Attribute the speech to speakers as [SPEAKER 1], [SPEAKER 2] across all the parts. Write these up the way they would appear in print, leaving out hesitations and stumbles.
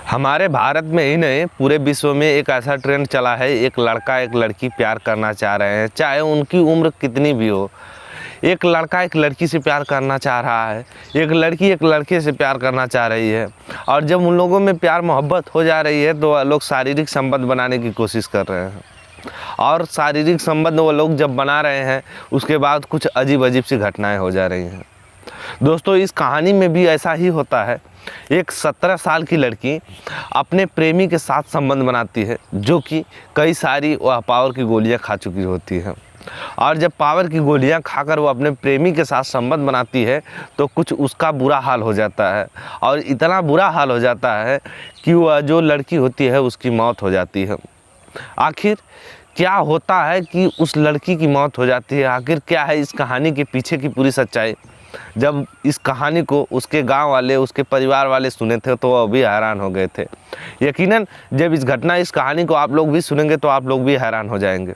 [SPEAKER 1] हमारे भारत में ही नहीं पूरे विश्व में एक ऐसा ट्रेंड चला है, एक लड़का एक लड़की प्यार करना चाह रहे हैं, चाहे उनकी उम्र कितनी भी हो। एक लड़का एक लड़की से प्यार करना चाह रहा है, एक लड़की एक लड़के से प्यार करना चाह रही है। और जब उन लोगों में प्यार मोहब्बत हो जा रही है तो लोग शारीरिक संबंध बनाने की कोशिश कर रहे हैं। और शारीरिक संबंध वो लोग जब बना रहे हैं उसके बाद कुछ अजीब अजीब सी घटनाएं हो जा रही हैं। दोस्तों, इस कहानी में भी ऐसा ही होता है। एक 17 साल की लड़की अपने प्रेमी के साथ संबंध बनाती है, जो कि कई सारी वह पावर की गोलियां खा चुकी होती है। और जब पावर की गोलियां खाकर वो अपने प्रेमी के साथ संबंध बनाती है तो कुछ उसका बुरा हाल हो जाता है। और इतना बुरा हाल हो जाता है कि वह जो लड़की होती है उसकी मौत हो जाती है। आखिर क्या होता है कि उस लड़की की मौत हो जाती है? आखिर क्या है इस कहानी के पीछे की पूरी सच्चाई? जब इस कहानी को उसके गांव वाले, उसके परिवार वाले सुने थे तो वह भी हैरान हो गए थे। यकीनन जब इस कहानी को आप लोग भी सुनेंगे तो आप लोग भी हैरान हो जाएंगे।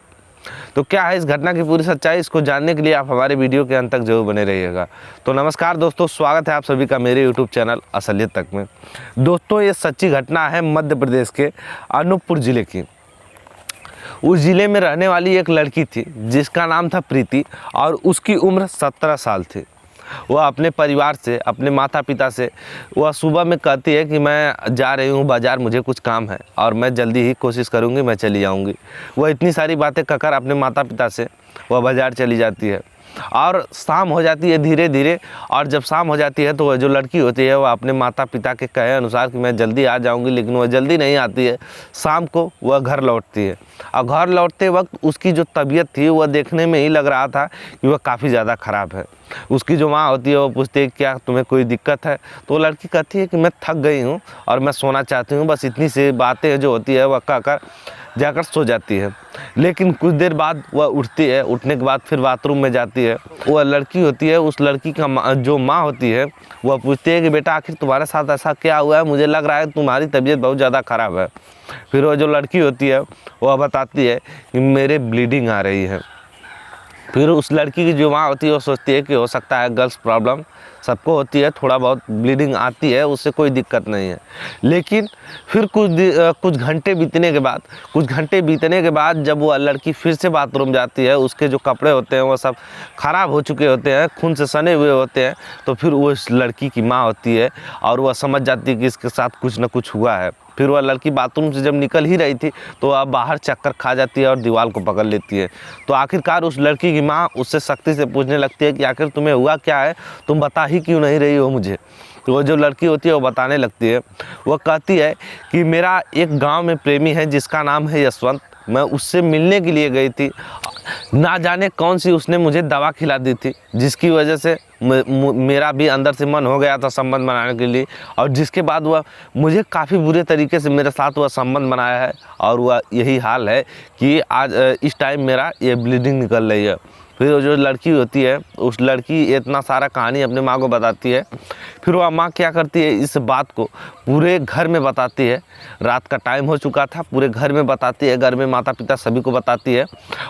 [SPEAKER 1] तो क्या है इस घटना की पूरी सच्चाई, इसको जानने के लिए आप हमारे वीडियो के अंत तक जरूर बने रहिएगा। तो नमस्कार दोस्तों, स्वागत है आप सभी का मेरे यूट्यूब चैनल असलियत तक में। दोस्तों, ये सच्ची घटना है मध्य प्रदेश के अनूपपुर ज़िले की। उस ज़िले में रहने वाली एक लड़की थी जिसका नाम था प्रीति, और उसकी उम्र 17 साल थी। वह अपने परिवार से, अपने माता पिता से वह सुबह में कहती है कि मैं जा रही हूँ बाज़ार, मुझे कुछ काम है और मैं जल्दी ही कोशिश करूँगी, मैं चली जाऊँगी। वह इतनी सारी बातें कहकर अपने माता पिता से वह बाज़ार चली जाती है। और शाम हो जाती है धीरे धीरे, और जब शाम हो जाती है तो वह जो लड़की होती है वह अपने माता पिता के कहे अनुसार कि मैं जल्दी आ जाऊंगी, लेकिन वह जल्दी नहीं आती है। शाम को वह घर लौटती है, और घर लौटते वक्त उसकी जो तबीयत थी वह देखने में ही लग रहा था कि वह काफ़ी ज़्यादा ख़राब है। उसकी जो माँ होती है वो पूछती है क्या तुम्हें कोई दिक्कत है? तो लड़की कहती है कि मैं थक गई हूँ और मैं सोना चाहती हूँ। बस इतनी सी बातें जो होती है वह कहकर जाकर सो जाती है। लेकिन कुछ देर बाद वह उठती है, उठने के बाद फिर बाथरूम में जाती है। वह लड़की होती है, उस लड़की का जो माँ होती है वह पूछती है कि बेटा आखिर तुम्हारे साथ ऐसा क्या हुआ है? मुझे लग रहा है तुम्हारी तबीयत बहुत ज़्यादा ख़राब है। फिर वह जो लड़की होती है वह बताती है कि मेरे ब्लीडिंग आ रही है। फिर उस लड़की की जो माँ होती है वो सोचती है कि हो सकता है गर्ल्स प्रॉब्लम सबको होती है, थोड़ा बहुत ब्लीडिंग आती है, उससे कोई दिक्कत नहीं है। लेकिन फिर कुछ घंटे बीतने के बाद जब वो लड़की फिर से बाथरूम जाती है, उसके जो कपड़े होते हैं वो सब ख़राब हो चुके होते हैं, खून से सने हुए होते हैं। तो फिर वो इस लड़की की माँ होती है और वह समझ जाती है कि इसके साथ कुछ ना कुछ हुआ है। फिर वह लड़की बाथरूम से जब निकल ही रही थी तो वह बाहर चक्कर खा जाती है और दीवार को पकड़ लेती है। तो आखिरकार उस लड़की की माँ उससे सख्ती से पूछने लगती है कि आखिर तुम्हें हुआ क्या है, तुम बता ही क्यों नहीं रही हो मुझे? तो वो जो लड़की होती है वो बताने लगती है। वह कहती है कि मेरा एक गांव में प्रेमी है जिसका नाम है यशवंत, मैं उससे मिलने के लिए गई थी। ना जाने कौन सी उसने मुझे दवा खिला दी थी, जिसकी वजह से मेरा भी अंदर से मन हो गया था संबंध बनाने के लिए। और जिसके बाद वह मुझे काफ़ी बुरे तरीके से मेरे साथ वह संबंध बनाया है, और वह यही हाल है कि आज इस टाइम मेरा ये ब्लीडिंग निकल रही है। फिर जो लड़की होती है उस लड़की इतना सारा कहानी अपने माँ को बताती है। फिर वह माँ क्या करती है, इस बात को पूरे घर में बताती है। रात का टाइम हो चुका था, पूरे घर में बताती है, घर में माता पिता सभी को बताती है।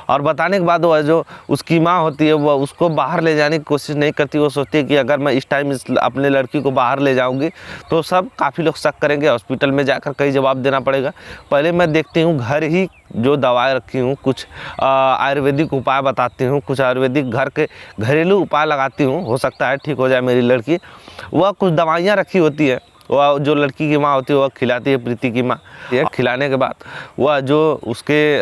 [SPEAKER 1] और बताने के बाद वह जो उसकी माँ होती है वह उसको बाहर ले जाने की कोशिश नहीं करती। वो सोचती है कि अगर मैं इस टाइम अपने लड़की को बाहर ले जाऊँगी तो सब काफ़ी लोग शक करेंगे, हॉस्पिटल में जाकर कई जवाब देना पड़ेगा। पहले मैं देखती हूँ घर ही जो दवाएं रखी हूँ, कुछ आयुर्वेदिक उपाय बताती हूँ, कुछ आयुर्वेदिक घर के घरेलू उपाय लगाती हूँ, हो सकता है ठीक हो जाए मेरी लड़की। वह कुछ दवाइयाँ रखी होती है, वह जो लड़की की माँ होती है वह खिलाती है प्रीति की माँ। ये खिलाने के बाद वह जो उसके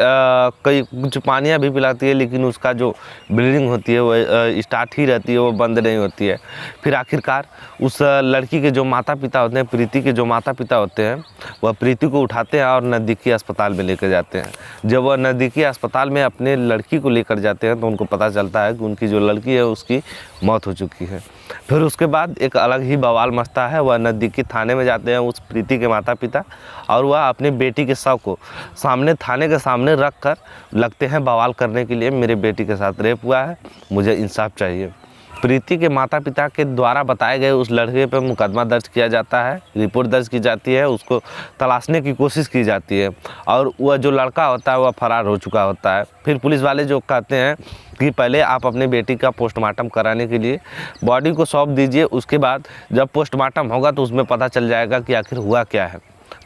[SPEAKER 1] कई कुछ पानियाँ भी पिलाती है, लेकिन उसका जो ब्लीडिंग होती है वह स्टार्ट ही रहती है, वो बंद नहीं होती है। फिर आखिरकार उस लड़की के जो माता पिता होते हैं, प्रीति के जो माता पिता होते हैं, वह प्रीति को उठाते हैं और नज़दीकी अस्पताल में लेकर जाते हैं। जब वह नज़दीकी अस्पताल में अपने लड़की को लेकर जाते हैं तो उनको पता चलता है कि उनकी जो लड़की है उसकी मौत हो चुकी है। फिर उसके बाद एक अलग ही बवाल मचता है। वह नज़दीकी थाने में जाते हैं उस प्रीति के माता पिता, और वह अपनी बेटी के शव को सामने थाने के सामने रख कर लगते हैं बवाल करने के लिए, मेरे बेटी के साथ रेप हुआ है, मुझे इंसाफ चाहिए। प्रीति के माता पिता के द्वारा बताए गए उस लड़के पर मुकदमा दर्ज किया जाता है, रिपोर्ट दर्ज की जाती है, उसको तलाशने की कोशिश की जाती है, और वह जो लड़का होता है वह फरार हो चुका होता है। फिर पुलिस वाले जो कहते हैं कि पहले आप अपने बेटी का पोस्टमार्टम कराने के लिए बॉडी को सौंप दीजिए, उसके बाद जब पोस्टमार्टम होगा तो उसमें पता चल जाएगा कि आखिर हुआ क्या है।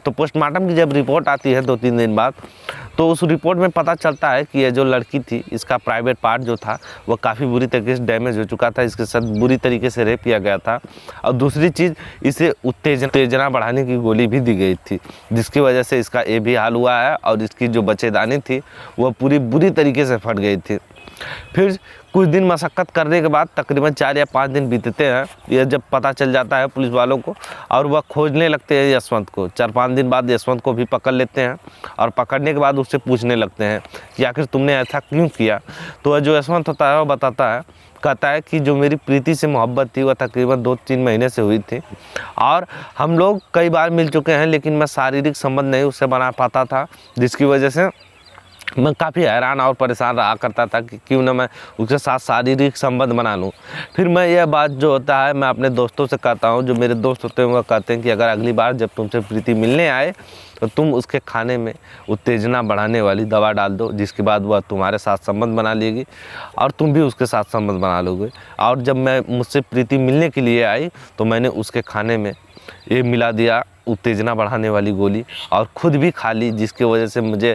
[SPEAKER 1] तो पोस्टमार्टम की जब रिपोर्ट आती है 2-3 दिन बाद, तो उस रिपोर्ट में पता चलता है कि ये जो लड़की थी, इसका प्राइवेट पार्ट जो था वो काफ़ी बुरी तरीके से डैमेज हो चुका था, इसके साथ बुरी तरीके से रेप किया गया था। और दूसरी चीज़, इसे उत्तेजना बढ़ाने की गोली भी दी गई थी, जिसकी वजह से इसका ये भी हाल हुआ है और इसकी जो बच्चेदानी थी वह पूरी बुरी तरीके से फट गई थी। फिर कुछ दिन मशक्क़त करने के बाद तकरीबन 4 या 5 दिन बीतते हैं, यह जब पता चल जाता है पुलिस वालों को और वह खोजने लगते हैं यशवंत को। 4-5 दिन बाद यशवंत को भी पकड़ लेते हैं और पकड़ने के बाद उससे पूछने लगते हैं कि आखिर तुमने ऐसा क्यों किया। तो वह जो यशवंत होता है वो बताता है, कहता है कि जो मेरी प्रीति से मोहब्बत थी वह तकरीबन 2-3 महीने से हुई थी और हम लोग कई बार मिल चुके हैं, लेकिन मैं शारीरिक संबंध नहीं उससे बना पाता था, जिसकी वजह से मैं काफ़ी हैरान और परेशान रहा करता था कि क्यों ना मैं उसके साथ शारीरिक संबंध बना लूँ। फिर मैं यह बात जो होता है मैं अपने दोस्तों से कहता हूँ, जो मेरे दोस्त होते हैं वह कहते हैं कि अगर अगली बार जब तुमसे प्रीति मिलने आए तो तुम उसके खाने में उत्तेजना बढ़ाने वाली दवा डाल दो, जिसके बाद वह तुम्हारे साथ संबंध बना लेगी और तुम भी उसके साथ संबंध बना लोगे। और जब मैं मुझसे प्रीति मिलने के लिए आई तो मैंने उसके खाने में ये मिला दिया उत्तेजना बढ़ाने वाली गोली और ख़ुद भी खा ली, जिसकी वजह से मुझे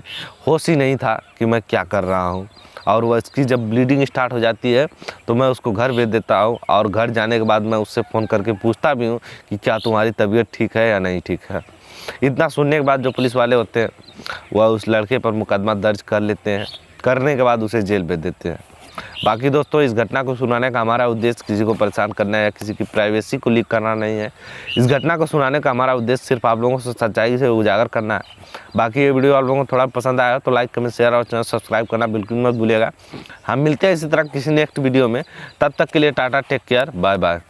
[SPEAKER 1] होश ही नहीं था कि मैं क्या कर रहा हूँ। और वह इसकी जब ब्लीडिंग स्टार्ट हो जाती है तो मैं उसको घर भेज देता हूँ और घर जाने के बाद मैं उससे फ़ोन करके पूछता भी हूँ कि क्या तुम्हारी तबीयत ठीक है या नहीं ठीक है। इतना सुनने के बाद जो पुलिस वाले होते हैं वह उस लड़के पर मुकदमा दर्ज कर लेते हैं, करने के बाद उसे जेल भेज देते हैं। बाकी दोस्तों, इस घटना को सुनाने का हमारा उद्देश्य किसी को परेशान करना है या किसी की प्राइवेसी को लीक करना नहीं है। इस घटना को सुनाने का हमारा उद्देश्य सिर्फ आप लोगों से सच्चाई से उजागर करना है। बाकी ये वीडियो आप लोगों को थोड़ा पसंद आया तो लाइक, कमेंट, शेयर और चैनल सब्सक्राइब करना बिल्कुल मत भूलिएगा। हम मिलते हैं इसी तरह किसी नेक्स्ट वीडियो में, तब तक के लिए tata, take care, bye bye.